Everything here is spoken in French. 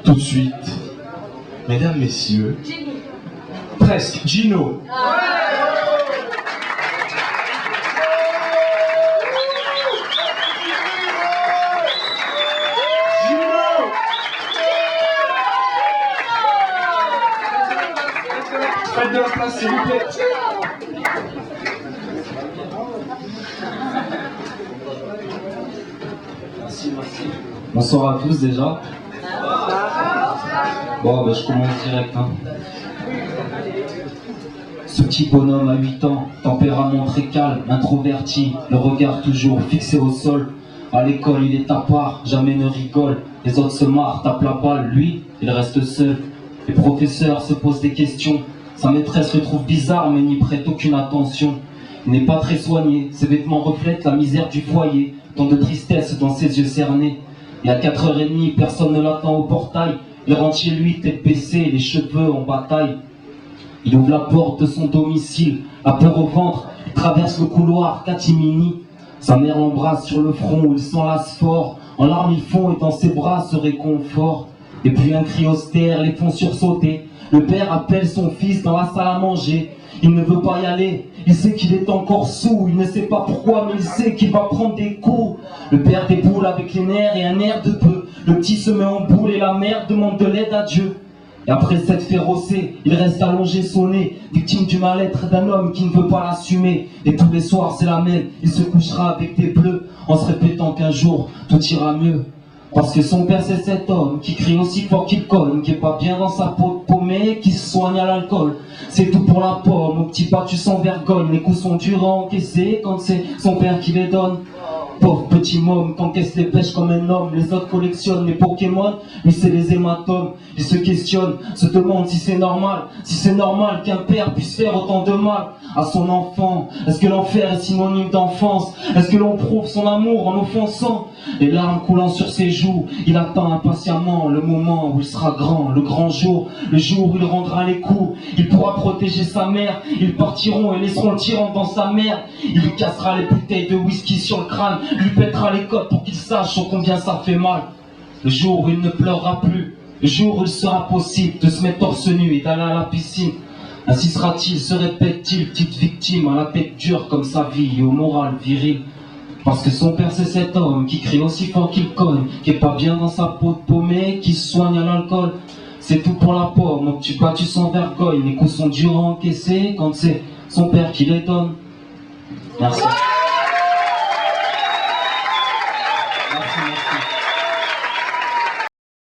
Tout de suite, mesdames, messieurs, presque, Gino. Faites de la place, s'il vous plaît. Merci. Bonsoir à tous déjà. Bon, je commence direct. Ce petit bonhomme à 8 ans, tempérament très calme, introverti, le regard toujours fixé au sol. À l'école, il est à part, jamais ne rigole. Les autres se marrent, tapent la balle, lui, il reste seul. Les professeurs se posent des questions. Sa maîtresse le trouve bizarre, mais n'y prête aucune attention. Il n'est pas très soigné, ses vêtements reflètent la misère du foyer, tant de tristesse dans ses yeux cernés. Et à 4h30, personne ne l'attend au portail. Il rentre chez lui, tête baissée, les cheveux en bataille. Il ouvre la porte de son domicile, la peur au ventre, il traverse le couloir, catimini. Sa mère l'embrasse sur le front où il s'enlace fort. En larmes il fond et dans ses bras se réconfort. Et puis un cri austère les font sursauter. Le père appelle son fils dans la salle à manger. Il ne veut pas y aller, il sait qu'il est encore sous. Il ne sait pas pourquoi, mais il sait qu'il va prendre des coups. Le père déboule avec les nerfs et un air de peu. Le petit se met en boule et la mère demande de l'aide à Dieu. Et après s'être fait rosser, il reste allongé sonné, victime du mal-être d'un homme qui ne veut pas l'assumer. Et tous les soirs c'est la même, il se couchera avec des bleus, en se répétant qu'un jour tout ira mieux. Parce que son père c'est cet homme qui crie aussi fort qu'il cogne, qui est pas bien dans sa peau de paumée, qui se soigne à l'alcool. C'est tout pour la pomme, au petit pas tu sans vergogne, les coups sont durs à encaisser quand c'est son père qui les donne. Pauvre petit môme, qu'encaisse les pêches comme un homme. Les autres collectionnent les Pokémon, lui c'est les hématomes. Il se questionne, se demande si c'est normal qu'un père puisse faire autant de mal à son enfant. Est-ce que l'enfer est synonyme d'enfance? Est-ce que l'on prouve son amour en offensant? Les larmes coulant sur ses joues, il attend impatiemment le moment où il sera grand, le grand jour, le jour où il rendra les coups. Il pourra protéger sa mère, ils partiront et laisseront le tyran dans sa merde. Il lui cassera les bouteilles de whisky sur le crâne, lui pètera les côtes pour qu'il sache combien ça fait mal. Le jour où il ne pleurera plus, le jour où il sera possible de se mettre torse nu et d'aller à la piscine. Ainsi sera-t-il, se répète-t-il, petite victime à la tête dure comme sa vie et au moral viril. Parce que son père c'est cet homme qui crie aussi fort qu'il cogne, qui est pas bien dans sa peau de paumée, qui se soigne à l'alcool. C'est tout pour la pomme, donc tu bats, tu sans vergogne. Les coups sont durs à encaisser quand c'est son père qui les donne. Merci.